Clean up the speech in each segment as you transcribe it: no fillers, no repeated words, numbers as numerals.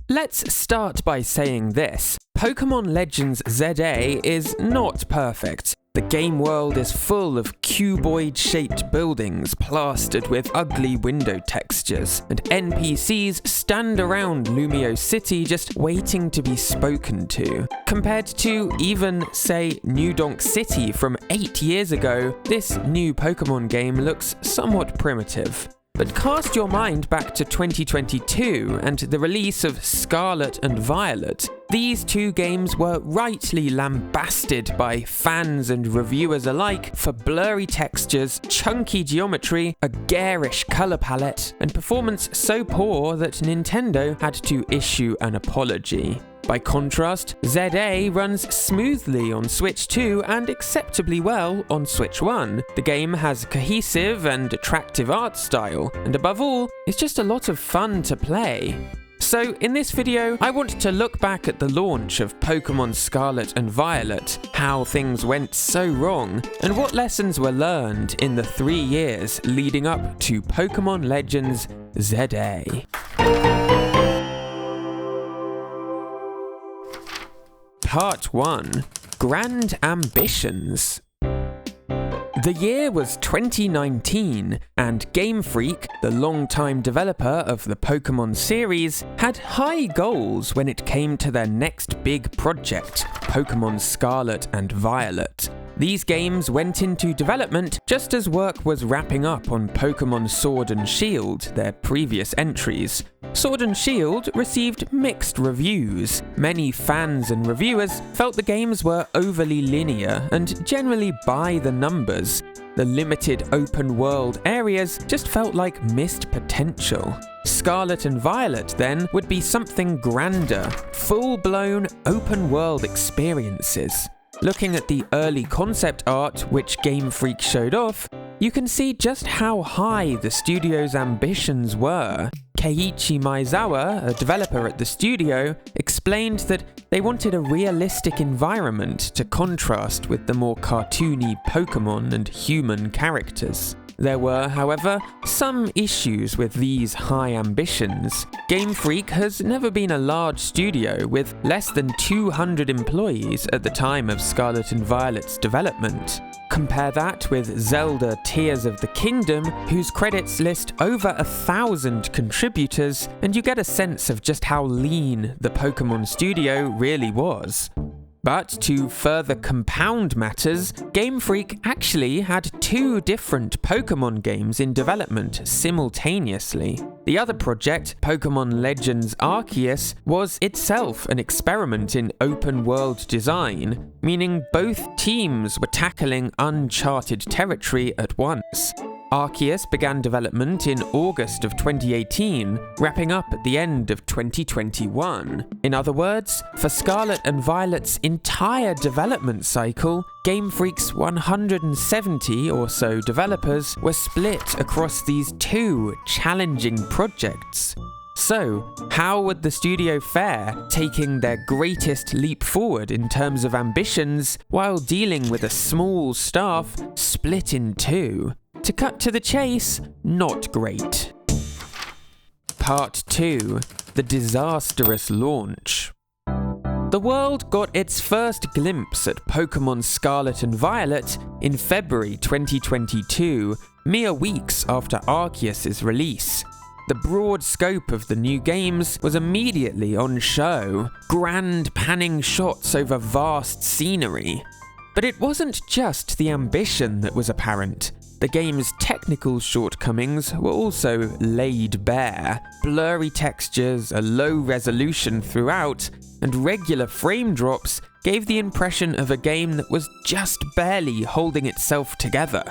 Let's start by saying this. Pokémon Legends ZA is not perfect. The game world is full of cuboid-shaped buildings plastered with ugly window textures, and NPCs stand around Lumio City just waiting to be spoken to. Compared to even, say, New Donk City from 8 years ago, this new Pokémon game looks somewhat primitive. But cast your mind back to 2022 and the release of Scarlet and Violet. These two games were rightly lambasted by fans and reviewers alike for blurry textures, chunky geometry, a garish colour palette, and performance so poor that Nintendo had to issue an apology. By contrast, ZA runs smoothly on Switch 2 and acceptably well on Switch 1. The game has a cohesive and attractive art style, and above all, it's just a lot of fun to play. So in this video, I want to look back at the launch of Pokémon Scarlet and Violet, how things went so wrong, and what lessons were learned in the 3 years leading up to Pokémon Legends ZA. Part 1. Grand Ambitions. The year was 2019, and Game Freak, the longtime developer of the Pokémon series, had high goals when it came to their next big project, Pokémon Scarlet and Violet. These games went into development just as work was wrapping up on Pokémon Sword and Shield, their previous entries. Sword and Shield received mixed reviews. Many fans and reviewers felt the games were overly linear and generally by the numbers. The limited open-world areas just felt like missed potential. Scarlet and Violet, then, would be something grander, full-blown open-world experiences. Looking at the early concept art which Game Freak showed off, you can see just how high the studio's ambitions were. Keiichi Maezawa, a developer at the studio, explained that they wanted a realistic environment to contrast with the more cartoony Pokémon and human characters. There were, however, some issues with these high ambitions. Game Freak has never been a large studio with less than 200 employees at the time of Scarlet and Violet's development. Compare that with Zelda Tears of the Kingdom, whose credits list over 1,000 contributors, and you get a sense of just how lean the Pokémon studio really was. But to further compound matters, Game Freak actually had 2 different Pokémon games in development simultaneously. The other project, Pokémon Legends Arceus, was itself an experiment in open-world design, meaning both teams were tackling uncharted territory at once. Arceus began development in August of 2018, wrapping up at the end of 2021. In other words, for Scarlet and Violet's entire development cycle, Game Freak's 170 or so developers were split across these 2 challenging projects. So, how would the studio fare, taking their greatest leap forward in terms of ambitions, while dealing with a small staff split in 2? To cut to the chase, not great. Part 2. The disastrous launch. The world got its first glimpse at Pokémon Scarlet and Violet in February 2022, mere weeks after Arceus' release. The broad scope of the new games was immediately on show, grand panning shots over vast scenery. But it wasn't just the ambition that was apparent. The game's technical shortcomings were also laid bare. Blurry textures, a low resolution throughout, and regular frame drops gave the impression of a game that was just barely holding itself together.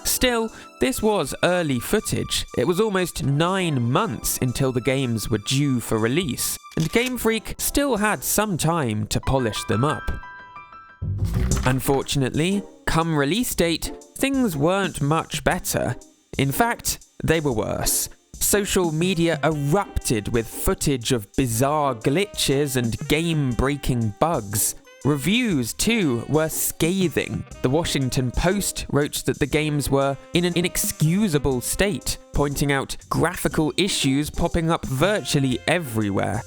Still, this was early footage. It was almost 9 months until the games were due for release, and Game Freak still had some time to polish them up. Unfortunately, come release date, things weren't much better. In fact, they were worse. Social media erupted with footage of bizarre glitches and game-breaking bugs. Reviews, too, were scathing. The Washington Post wrote that the games were in an inexcusable state, pointing out graphical issues popping up virtually everywhere.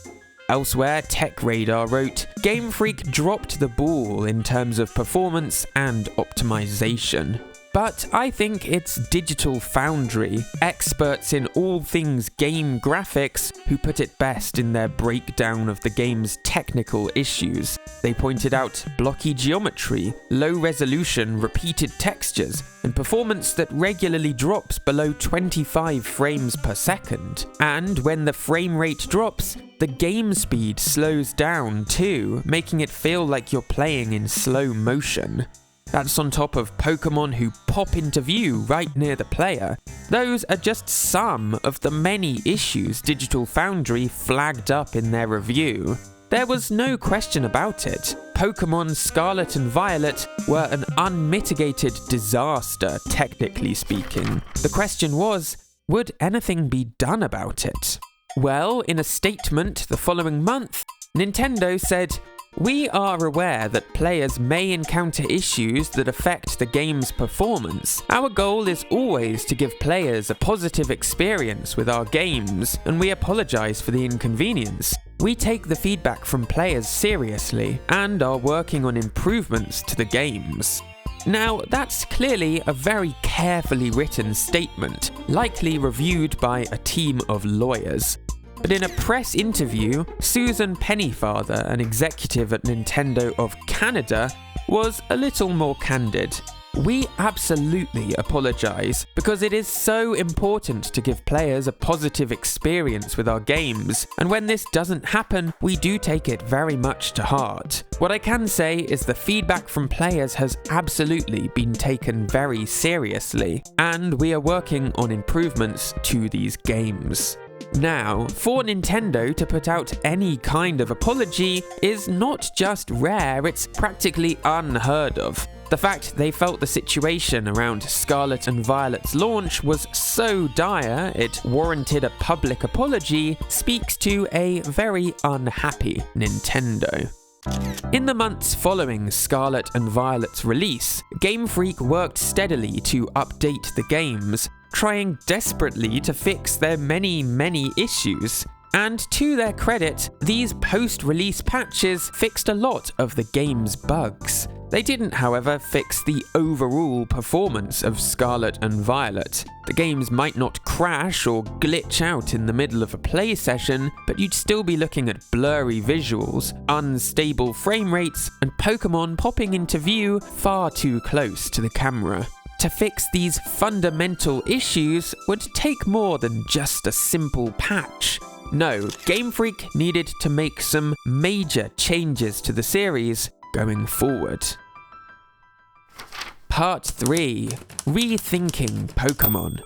Elsewhere, Tech Radar wrote, Game Freak dropped the ball in terms of performance and optimization. But I think it's Digital Foundry, experts in all things game graphics, who put it best in their breakdown of the game's technical issues. They pointed out blocky geometry, low resolution, repeated textures, and performance that regularly drops below 25 frames per second. And when the frame rate drops, the game speed slows down too, making it feel like you're playing in slow motion. That's on top of Pokémon who pop into view right near the player. Those are just some of the many issues Digital Foundry flagged up in their review. There was no question about it. Pokémon Scarlet and Violet were an unmitigated disaster, technically speaking. The question was, would anything be done about it? Well, in a statement the following month, Nintendo said, "We are aware that players may encounter issues that affect the game's performance. Our goal is always to give players a positive experience with our games, and we apologize for the inconvenience. We take the feedback from players seriously and are working on improvements to the games." Now, that's clearly a very carefully written statement, likely reviewed by a team of lawyers. But in a press interview, Susan Pennyfather, an executive at Nintendo of Canada, was a little more candid. "We absolutely apologize because it is so important to give players a positive experience with our games, and when this doesn't happen, we do take it very much to heart. What I can say is the feedback from players has absolutely been taken very seriously, and we are working on improvements to these games." Now, for Nintendo to put out any kind of apology is not just rare, it's practically unheard of. The fact they felt the situation around Scarlet and Violet's launch was so dire it warranted a public apology speaks to a very unhappy Nintendo. In the months following Scarlet and Violet's release, Game Freak worked steadily to update the games, trying desperately to fix their many issues. And to their credit, these post-release patches fixed a lot of the game's bugs. They didn't, however, fix the overall performance of Scarlet and Violet. The games might not crash or glitch out in the middle of a play session, but you'd still be looking at blurry visuals, unstable frame rates, and Pokémon popping into view far too close to the camera. To fix these fundamental issues would take more than just a simple patch. No, Game Freak needed to make some major changes to the series going forward. Part 3. Rethinking Pokémon.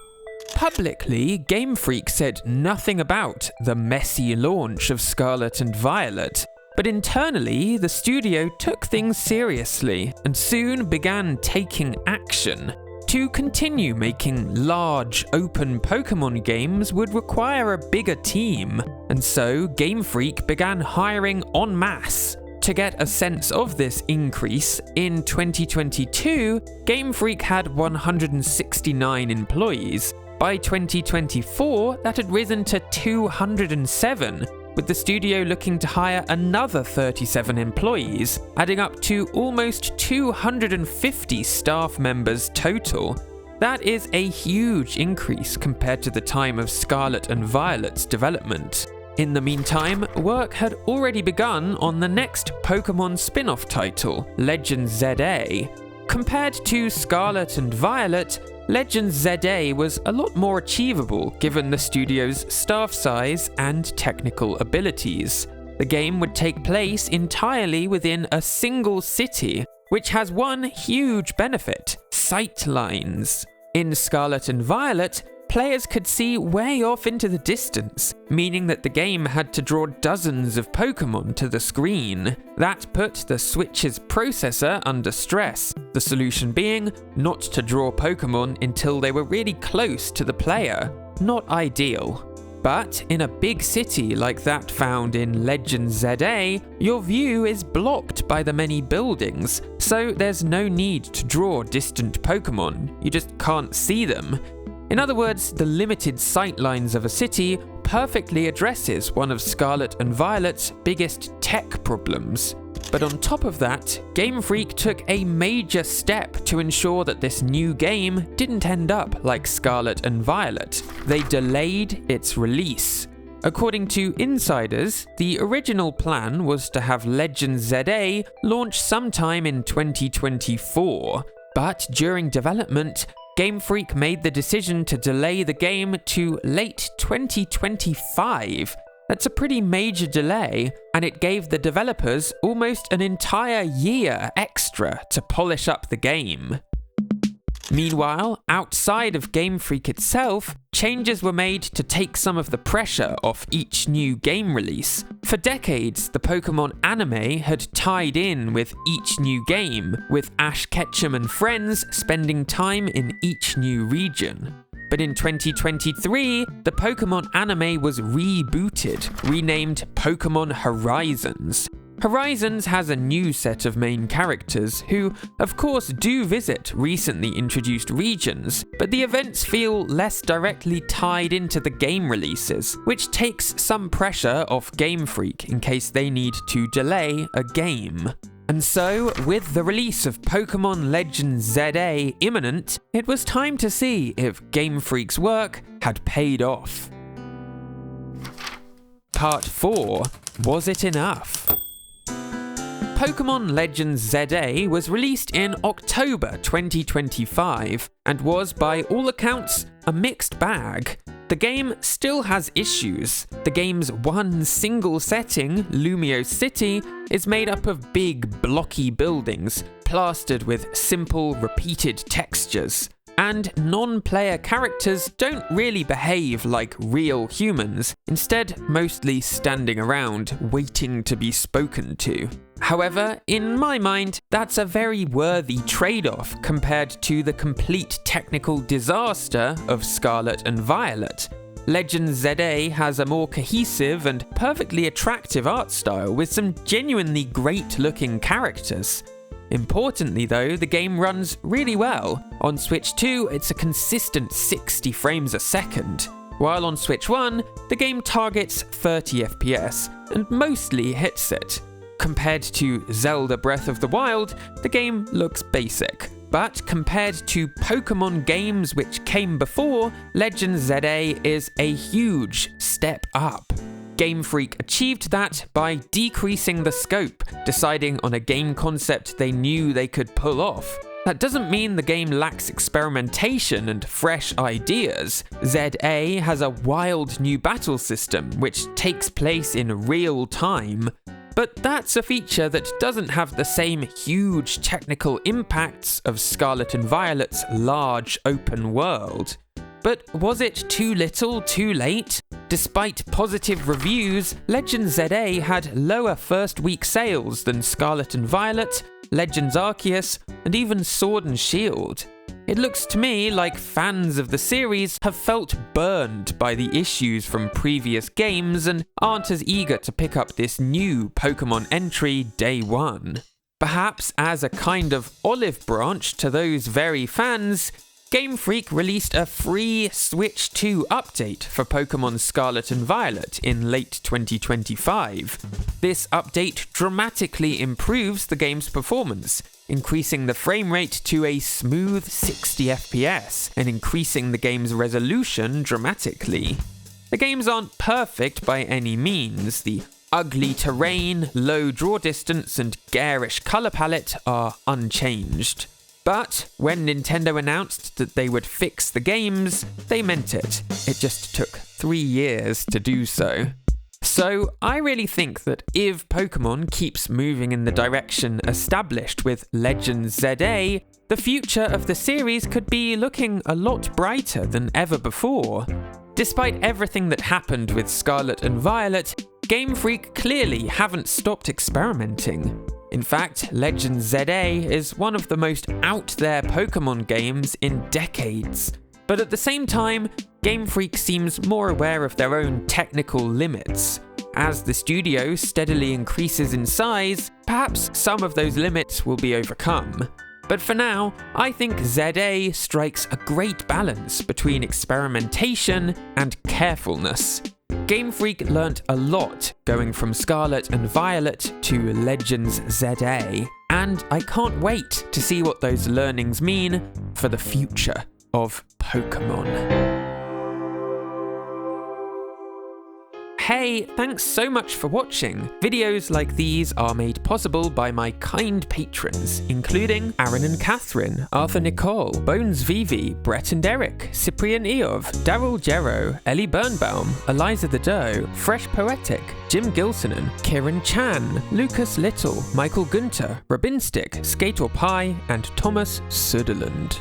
Publicly, Game Freak said nothing about the messy launch of Scarlet and Violet, but internally, the studio took things seriously and soon began taking action. To continue making large, open Pokémon games would require a bigger team, and so Game Freak began hiring en masse. To get a sense of this increase, in 2022, Game Freak had 169 employees. By 2024, that had risen to 207, with the studio looking to hire another 37 employees, adding up to almost 250 staff members total. That is a huge increase compared to the time of Scarlet and Violet's development. In the meantime, work had already begun on the next Pokémon spin-off title, Legends ZA. Compared to Scarlet and Violet, Legends ZA was a lot more achievable given the studio's staff size and technical abilities. The game would take place entirely within a single city, which has one huge benefit: sight lines. In Scarlet and Violet, players could see way off into the distance, meaning that the game had to draw dozens of Pokémon to the screen. That put the Switch's processor under stress, the solution being not to draw Pokémon until they were really close to the player. Not ideal. But in a big city like that found in Legends ZA, your view is blocked by the many buildings, so there's no need to draw distant Pokémon, you just can't see them. In other words, the limited sightlines of a city perfectly addresses one of Scarlet and Violet's biggest tech problems. But on top of that, Game Freak took a major step to ensure that this new game didn't end up like Scarlet and Violet. They delayed its release. According to insiders, the original plan was to have Legends ZA launch sometime in 2024, but during development, Game Freak made the decision to delay the game to late 2025. That's a pretty major delay, and it gave the developers almost an entire year extra to polish up the game. Meanwhile, outside of Game Freak itself, changes were made to take some of the pressure off each new game release. For decades, the Pokémon anime had tied in with each new game, with Ash Ketchum and friends spending time in each new region. But in 2023, the Pokémon anime was rebooted, renamed Pokémon Horizons. Horizons has a new set of main characters who, of course, do visit recently introduced regions, but the events feel less directly tied into the game releases, which takes some pressure off Game Freak in case they need to delay a game. And so, with the release of Pokémon Legends ZA imminent, it was time to see if Game Freak's work had paid off. Part 4. Was it enough? Pokémon Legends ZA was released in October 2025 and was, by all accounts, a mixed bag. The game still has issues. The game's one single setting, Lumio City, is made up of big, blocky buildings, plastered with simple, repeated textures. And non-player characters don't really behave like real humans, instead mostly standing around, waiting to be spoken to. However, in my mind, that's a very worthy trade-off compared to the complete technical disaster of Scarlet and Violet. Legends ZA has a more cohesive and perfectly attractive art style with some genuinely great-looking characters. Importantly though, the game runs really well. On Switch 2, it's a consistent 60 frames a second, while on Switch 1, the game targets 30 FPS and mostly hits it. Compared to Zelda Breath of the Wild, the game looks basic. But compared to Pokémon games which came before, Legends ZA is a huge step up. Game Freak achieved that by decreasing the scope, deciding on a game concept they knew they could pull off. That doesn't mean the game lacks experimentation and fresh ideas. ZA has a wild new battle system which takes place in real time. But that's a feature that doesn't have the same huge technical impacts of Scarlet and Violet's large open world. But was it too little, too late? Despite positive reviews, Legends ZA had lower first week sales than Scarlet and Violet, Legends Arceus, and even Sword and Shield. It looks to me like fans of the series have felt burned by the issues from previous games and aren't as eager to pick up this new Pokémon entry day one. Perhaps as a kind of olive branch to those very fans, Game Freak released a free Switch 2 update for Pokémon Scarlet and Violet in late 2025. This update dramatically improves the game's performance, increasing the frame rate to a smooth 60 FPS and increasing the game's resolution dramatically. The games aren't perfect by any means. The ugly terrain, low draw distance, and garish colour palette are unchanged. But when Nintendo announced that they would fix the games, they meant it. It just took 3 years to do so. So I really think that if Pokémon keeps moving in the direction established with Legends ZA, the future of the series could be looking a lot brighter than ever before. Despite everything that happened with Scarlet and Violet, Game Freak clearly haven't stopped experimenting. In fact, Legends ZA is one of the most out-there Pokémon games in decades. But at the same time, Game Freak seems more aware of their own technical limits. As the studio steadily increases in size, perhaps some of those limits will be overcome. But for now, I think ZA strikes a great balance between experimentation and carefulness. Game Freak learnt a lot going from Scarlet and Violet to Legends ZA, and I can't wait to see what those learnings mean for the future of Pokémon. Hey, thanks so much for watching. Videos like these are made possible by my kind patrons, including Aaron and Catherine, Arthur Nicole, Bones Vivi, Brett and Eric, Cyprian Eov, Daryl Gero, Ellie Birnbaum, Eliza the Doe, Fresh Poetic, Jim Gilsonen, Kieran Chan, Lucas Little, Michael Gunter, Robinstick, Skator Pie, and Thomas Söderlund.